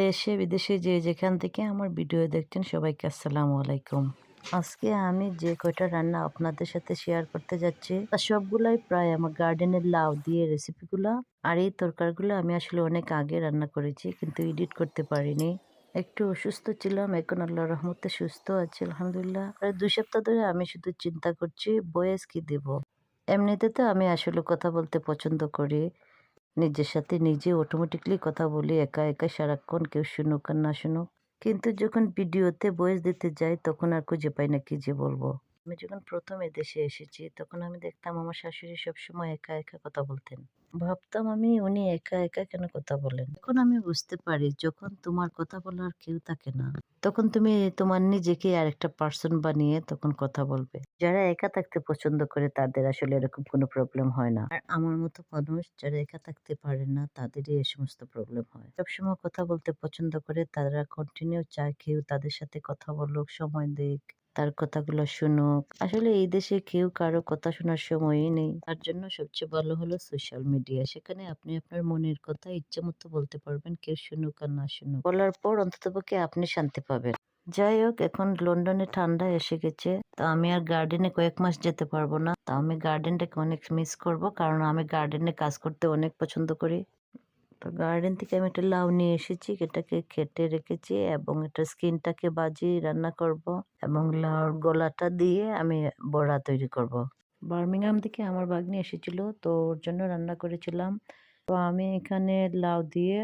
দেশে বিদেশে যে যেখান থেকে আমার ভিডিও দেখছেন সবাইকে আসসালামু আলাইকুম। আজকে আমি যে কয়টা রান্না আপনাদের সাথে শেয়ার করতে যাচ্ছি তার সবগুলাই প্রায় আমার গার্ডেনের লাউ দিয়ে রেসিপিগুলা। আর এই তরকারিগুলো আমি আসলে অনেক আগে রান্না করেছি কিন্তু এডিট করতে পারিনি। একটু অসুস্থ ছিলাম, এখন আল্লাহর রহমতে সুস্থ আছি আলহামদুলিল্লাহ। প্রায় 2 সপ্তাহ ধরে আমি শুধু চিন্তা করছি ভয়েস কি দেব। এমনিতে তো আমি আসলে কথা বলতে পছন্দ করি, নিজের সাথে নিজে অটোমেটিকলি কথা বলি একা একা সারাক্ষণ, কেউ শুনুক আর না শুনুক। কিন্তু যখন ভিডিওতে ভয়েস দিতে যাই তখন আর খুঁজে পাই না কি যে বলবো। আমি যখন প্রথম এদেশে এসেছি তখন আমি দেখতাম আমার শাশুড়ি সবসময় একা একা কথা বলতেন। ভাবতাম আমি উনি একা একা কেন কথা বলেন। এখন আমি বুঝতে পারি যখন তোমার কথা বলার কেউ থাকে না তখন তুমি তোমার নিজেকে আরেকটা পার্সন বানিয়ে তখন কথা বলবে। যারা একা থাকতে পছন্দ করে তাদের আসলে এরকম কোনো প্রবলেম হয় না। আর আমার মতো মানুষ যারা একা থাকতে পারে না তাদেরই এই সমস্ত প্রবলেম হয়। সবসময় কথা বলতে পছন্দ করে, তারা কন্টিনিউ চায় কেউ তাদের সাথে কথা বলুক, সময় দিক, তার কথাগুলো শুনুক। আসলে এই দেশে কেউ কারো কথা শোনার সময়ই নেই। তার জন্য সবচেয়ে ভালো হলো সোশ্যাল মিডিয়া। সেখানে আপনি আপনার মনের কথা ইচ্ছেমতো বলতে পারবেন। কেউ শুনুক আর না শুনুক। বলার পর অন্ততপক্ষে আপনি শান্তি পাবেন। যাই হোক, এখন লন্ডনে ঠান্ডা এসে গেছে। তো আমি আর গার্ডেনে কয়েক মাস যেতে পারবো না। তো আমি গার্ডেনটাকে অনেক মিস করব, কারণ আমি গার্ডেনে কাজ করতে অনেক পছন্দ করি। তো গার্ডেন থেকে আমি একটা লাউ নিয়ে এসেছি, এটাকে কেটে রেখেছি এবং এটার স্কিনটাকে ভাজি রান্না করব এবং লাউর গলাটা দিয়ে আমি বড়া তৈরি করব। বার্মিংহাম থেকে আমার ভাগ্নি এসেছিল, তো ওর জন্য রান্না করেছিলাম। তো আমি এখানে লাউ দিয়ে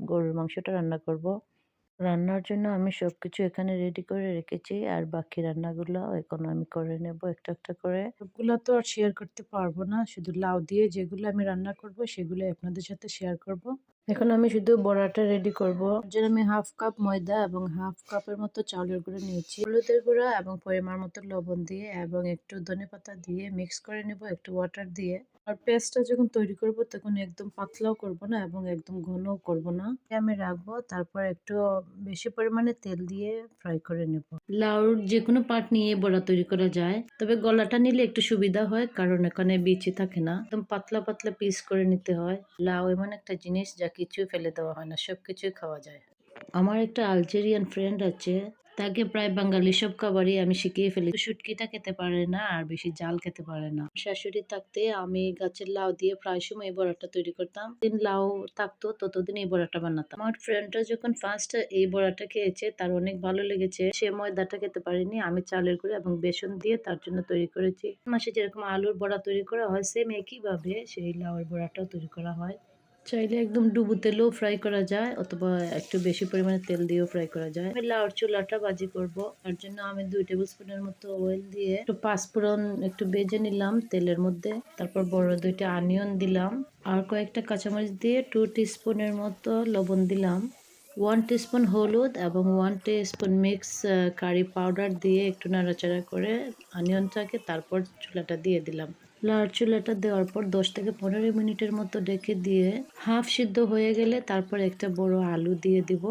গরুর মাংসটা রান্না করব। রান্নার জন্য আমি সবকিছু এখানে রেডি করে রেখেছি আর বাকি রান্নাগুলো এখন আমি করে নেব একটা একটা করে। সবগুলা তো আর শেয়ার করতে পারবো না। শুধু লাউ দিয়ে যেগুলো আমি রান্না করব সেগুলোই আপনাদের সাথে শেয়ার করব। এখন আমি শুধু বড়াটা রেডি করব। এর জন্য আমি হাফ কাপ ময়দা এবং হাফ কাপের মতো চাউলের গুঁড়ো নিয়েছি। হলুদের গুঁড়া এবং পরিমাণ মতো লবণ দিয়ে এবং একটু ধনেপাতা দিয়ে মিক্স করে নেব একটু ওয়াটার দিয়ে। আর পেস্টটা যখন তৈরি করব তখন একদম পাতলাও করব না এবং একদম ঘনও করব না। আমি রাখবো, তারপর একটু বেশি পরিমাণে তেল দিয়ে ফ্রাই করে নেব। লাউর যে কোনো পার্ট নিয়ে বড়া তৈরি করা যায়, তবে গলাটা নিলে একটু সুবিধা হয় কারণ এখানে বিচি থাকে না। একদম পাতলা পাতলা পিস করে নিতে হয়। লাউ এমন একটা জিনিস যা কিছুই ফেলে দেওয়া হয় না, সবকিছুই খাওয়া যায়। আমার একটা আলজেরিয়ান ফ্রেন্ড আছে, তাকে প্রায় বাঙালি সব খাবারই আমি শিখিয়ে ফেলি। শুটকিটা খেতে পারে না আর বেশি জাল খেতে পারে না। শাশুড়ি থাকতে আমি গাছের লাউ দিয়ে প্রায় সময় এই বড়াটা তৈরি করতাম। দিন লাউ থাকতো ততদিন এই বড়াটা বানাতাম। আমার ফ্রেন্ডটা যখন ফার্স্ট এই বড়াটা খেয়েছে তার অনেক ভালো লেগেছে। সে ময়দাটা খেতে পারেনি, আমি চালের গুঁড়ো এবং বেসন দিয়ে তার জন্য তৈরি করেছি। মাসে যেরকম আলুর বড়া তৈরি করা হয় সেম একই ভাবে সেই লাউয়ের বড়াটাও তৈরি করা হয়। চাইলে একদম ডুবো তেলেও ফ্রাই করা যায় অথবা একটু বেশি পরিমাণে তেল দিয়েও ফ্রাই করা যায়। আমি লাউর চুলাটা ভাজি করব, তার জন্য আমি 2 টেবিল স্পুনের মতো অয়েল দিয়ে একটু পাঁচফোড়ন একটু ভেজে নিলাম তেলের মধ্যে। তারপর বড় 2টা অনিয়ন দিলাম আর কয়েকটা কাঁচামরিচ দিয়ে 2 টিস্পুনের মতো লবণ দিলাম। 1 টিস্পুন হলুদ এবং 1 টিস্পুন মিক্স কারি পাউডার দিয়ে একটু নাড়াচাড়া করে অনিয়নটাকে তারপর চুলাটা দিয়ে দিলাম। লাল চুলাটা দেওয়ার পর 10 থেকে 15 মিনিটের মতো ঢেকে দিয়ে হাফ সিদ্ধ হয়ে গেলে তারপর একটা বড় আলু দিয়ে দিব।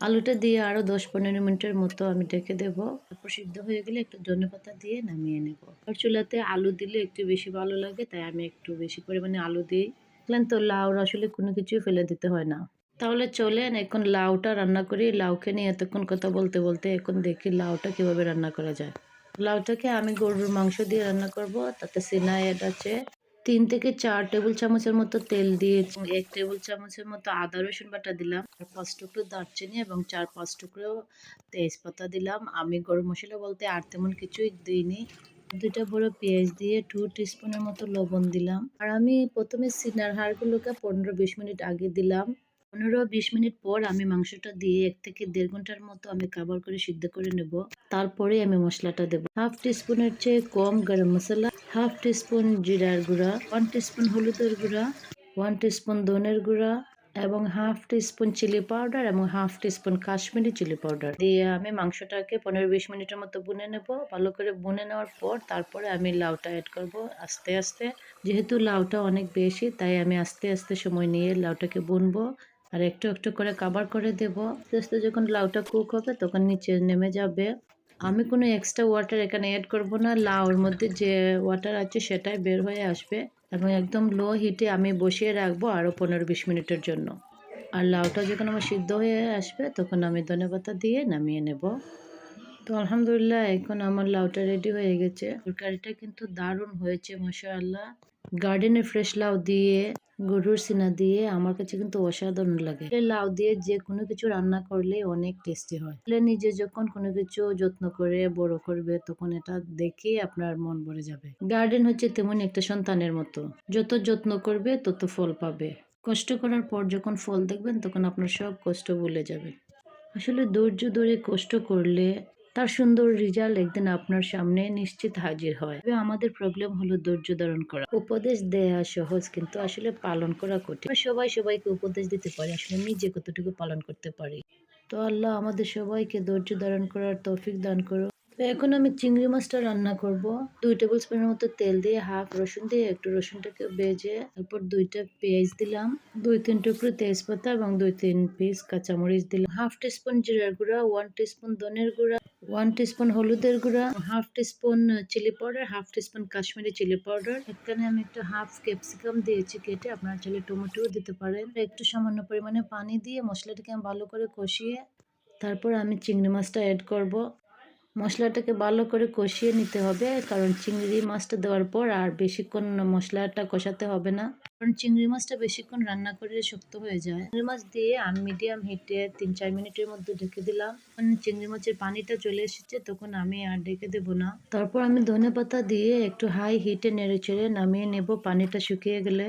আলুটা দিয়ে আরো 10-15 মিনিটের মতো আমি ঢেকে দেব। তারপর সিদ্ধ হয়ে গেলে একটু ধনেপাতা দিয়ে নামিয়ে নেব। আর চুলাতে আলু দিলে একটু বেশি ভালো লাগে, তাই আমি একটু বেশি পরিমাণে আলু দিই। দেখলেন তো, লাউর আসলে কোনো কিছুই ফেলে দিতে হয় না। তাহলে চলেন এখন লাউটা রান্না করি। লাউকে নিয়ে এতক্ষণ কথা বলতে বলতে এখন দেখি লাউটা কিভাবে রান্না করা যায়। লাউটাকে আমি গরুর মাংস দিয়ে রান্না করব, তাতে সিনায়েড আছে। 3 থেকে 4 টেবিল চামচের মতো তেল দিয়েছি। 1 টেবিল চামচের মতো আদা রসুন বাটা দিলাম। আর 5 টুকরো দারচিনি এবং 4-5 টুকরো তেজপাতা দিলাম। আমি গরম মশলা বলতে আর তেমন কিছুই দিইনি। 2টা বড় পেঁয়াজ দিয়ে 2 টিস্পুনের মতো লবণ দিলাম। আর আমি প্রথমে সিনার হাড়গুলোকে 15-20 মিনিট আগে দিলাম। 15-20 মিনিট পর আমি মাংসটা দিয়ে 1 থেকে 1.5 ঘন্টার মতো আমি কাভার করে সিদ্ধ করে নেব। তারপরে আমি মশলাটা দেব। হাফ টিস্পুনের চেয়ে কম গরম মশলা, হাফ টিস্পুন জিরার গুঁড়া, 1 টিস্পুন হলুদের গুঁড়া, 1 টিস্পুন ধনের গুঁড়া এবং হাফ টিস্পুন চিলি পাউডার এবং half teaspoon Kashmiri chilli powder দিয়ে আমি মাংসটাকে 15-20 মিনিটের মতো ভুনে নেব। ভালো করে ভুনে নেওয়ার পর তারপরে আমি লাউটা অ্যাড করব আস্তে আস্তে। যেহেতু লাউটা অনেক বেশি তাই আমি আস্তে আস্তে সময় নিয়ে লাউটাকে ভুনবো আর একটু একটু করে কাভার করে দেব। আস্তে আস্তে যখন লাউটা কুক হবে তখন নিচে নেমে যাবে। আমি কোনো এক্সট্রা ওয়াটার এখানে অ্যাড করব না। লাউর মধ্যে যে ওয়াটার আছে সেটাই বের হয়ে আসবে এবং একদম লো হিটে আমি বসিয়ে রাখবো আরও 15-20 মিনিটের জন্য। আর লাউটা যখন আমার সিদ্ধ হয়ে আসবে তখন আমি ধনেপাতা দিয়ে নামিয়ে নেব। তো আলহামদুলিল্লাহ এখন আমার লাউটা রেডি হয়ে গেছে। তরকারিটা কিন্তু দারুণ হয়েছে মাশাআল্লাহ। গার্ডেনের ফ্রেশ লাউ দিয়ে, গরুর সিনা দিয়ে আমার কাছে কিন্তু অসাধারণ লাগে। এই লাউ দিয়ে যে কোনো কিছু রান্না করলে অনেক টেস্টি হয়। নিজে যখন কোনো কিছু যত্ন করে বড় করবে তখন এটা দেখে আপনার মন ভরে যাবে। গার্ডেন হচ্ছে তেমন একটা সন্তানের মতো, যত যত্ন করবে তত ফল পাবে। কষ্ট করার পর যখন ফল দেখবেন তখন আপনার সব কষ্ট ভুলে যাবে। আসলে ধৈর্য ধরে কষ্ট করলে তার সুন্দর রেজাল্ট একদিন আপনার সামনে নিশ্চিত হাজির হয়। তবে আমাদের প্রবলেম হলো ধৈর্য ধারণ করা। উপদেশ দেয়া সহজ কিন্তু আসলে পালন করা কঠিন। আমরা সবাই সবাইকে উপদেশ দিতে পারি, আসলে নিজে কতটুকু পালন করতে পারি। তো আল্লাহ আমাদের সবাইকে ধৈর্য ধারণ করার তৌফিক দান করুন। তো এখন আমি চিংড়ি মাছটা রান্না করব। 2 টেবিল স্পুনের মতো তেল দিয়ে হাফ রসুন দিয়ে একটু রসুনটাকে ভেজে তারপর 2টা পেঁয়াজ দিলাম, 2-3 টুকরো তেজপাতা এবং 2-3 পিস কাঁচামরিচ দিলাম, হাফ টিস্পুন জিরার গুঁড়া, 1 টিস্পুন ধনের গুঁড়া, 1 টিস্পুন হলুদের গুঁড়া, half teaspoon chilli powder, half teaspoon Kashmiri chilli powder. এখানে আমি একটা হাফ ক্যাপসিকাম দিয়েছি কেটে, আপনারা চাইলে টমেটোও দিতে পারেন। একটু সামান্য পরিমাণে পানি দিয়ে মশলাটাকে আমি ভালো করে কষিয়ে তারপর আমি চিংড়ি মাছটা অ্যাড করব। মশলাটাকে ভালো করে কষিয়ে নিতে হবে, কারণ চিংড়ি মাছটা দেওয়ার পর আর বেশিক্ষণ মশলাটা কষাতে হবে না, কারণ চিংড়ি মাছটা বেশিক্ষণ রান্না করলে শক্ত হয়ে যায়। চিংড়ি মাছ দিয়ে আমি মিডিয়াম হিটে 3-4 মিনিটের মধ্যে ঢেকে দিলাম। চিংড়ি মাছের পানিটা চলে এসেছে তখন আমি আর ঢেকে দেবো না। তারপর আমি ধনেপাতা দিয়ে একটু হাই হিটে নেড়ে চেড়ে নামিয়ে নেব পানিটা শুকিয়ে গেলে।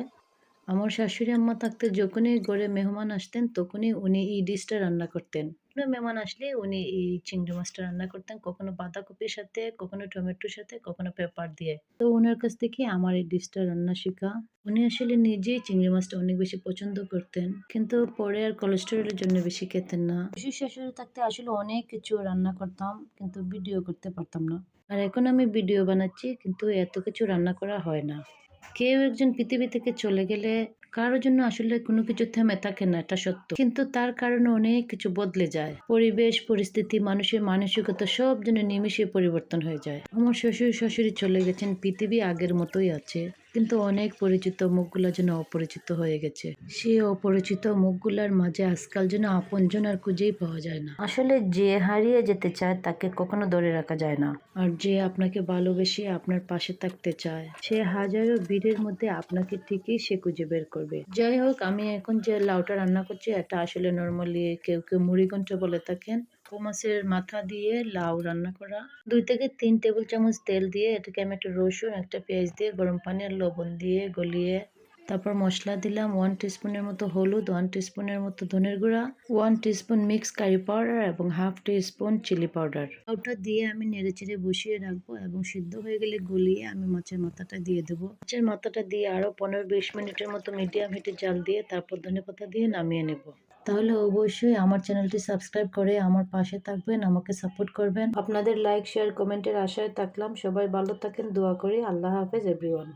আমার শাশুড়ি আম্মা থাকতে যখনই ঘরে মেহমান আসতেন তখনই উনি এই ডিশটা রান্না করতেন। কোনো মেহমান আসলে উনি এই চিংড়ি মাছটা রান্না করতেন, কখনো বাঁধাকপির সাথে, কখনো টমেটোর সাথে, কখনো পেপার দিয়ে। তো ওনার কাছ থেকে আমার এই ডিশটা রান্না শেখা। উনি আসলে নিজেই চিংড়ি মাছটা অনেক বেশি পছন্দ করতেন, কিন্তু পরে আর কোলেস্টেরলের জন্য বেশি খেতেন না। শ্বশুর শাশুড়ি থাকতে আসলে অনেক কিছু রান্না করতাম কিন্তু ভিডিও করতে পারতাম না। আর এখন আমি ভিডিও বানাচ্ছি কিন্তু এত কিছু রান্না করা হয় না। কেউ একজন পৃথিবী থেকে চলে গেলে কারো জন্য আসলে কোনো কিছু থেমে থাকে না, এটা সত্য, কিন্তু তার কারণে অনেক কিছু বদলে যায়। পরিবেশ, পরিস্থিতি, মানুষের মানসিকতা সব যেন নিমিষে পরিবর্তন হয়ে যায়। আমার শ্বশুর শাশুড়ি চলে গেছেন, পৃথিবী আগের মতোই আছে, কিন্তু অনেক পরিচিত মুখগুলা যেন অপরিচিত হয়ে গেছে। সেই অপরিচিত মুখগুলার মাঝে আজকাল যেন আপনজন আর খুঁজেই পাওয়া যায় না। আসলে যে হারিয়ে যেতে চায় তাকে কখনো ধরে রাখা যায় না। আর যে আপনাকে ভালোবেসে আপনার পাশে থাকতে চায় সে হাজারো ভিড়ের মধ্যে আপনাকে ঠিকই সে খুঁজে বের করবে। যাই হোক, আমি এখন যে লাউটা রান্না করছি এটা আসলে নর্মালি কেউ কেউ মুড়িঘন্ট বলে থাকেন। মাছের মাথা দিয়ে লাউ রান্না করা। 2 থেকে 3 টেবিল চামচ তেল দিয়ে এটাকে আমি একটা রসুন, একটা পেঁয়াজ দিয়ে গরম পানি আর লবণ দিয়ে গলিয়ে তারপর মশলা দিলাম 1 টিস্পুনের মতো হলুদ, 1 টিস্পুনের মতো ধনের গুঁড়া, 1 টিস্পুন মিক্স কারি পাউডার এবং হাফ টিস্পুন চিলি পাউডার। ওটা দিয়ে আমি নেড়েচেড়ে বসিয়ে রাখবো এবং সিদ্ধ হয়ে গেলে গলিয়ে আমি মাছের মাথাটা দিয়ে দেবো। মাছের মাথাটা দিয়ে আরো 15-20 মিনিটের মতো মিডিয়াম হিটে জাল দিয়ে তারপর ধনেপাতা দিয়ে নামিয়ে নেব। তাহলে অবশ্যই আমার চ্যানেলটি সাবস্ক্রাইব করে আমার পাশে থাকবেন, আমাকে সাপোর্ট করবেন। আপনাদের লাইক, শেয়ার, কমেন্টের আশায় থাকলাম। সবাই ভালো থাকেন, দোয়া করি। আল্লাহ হাফেজ এভরিওয়ান।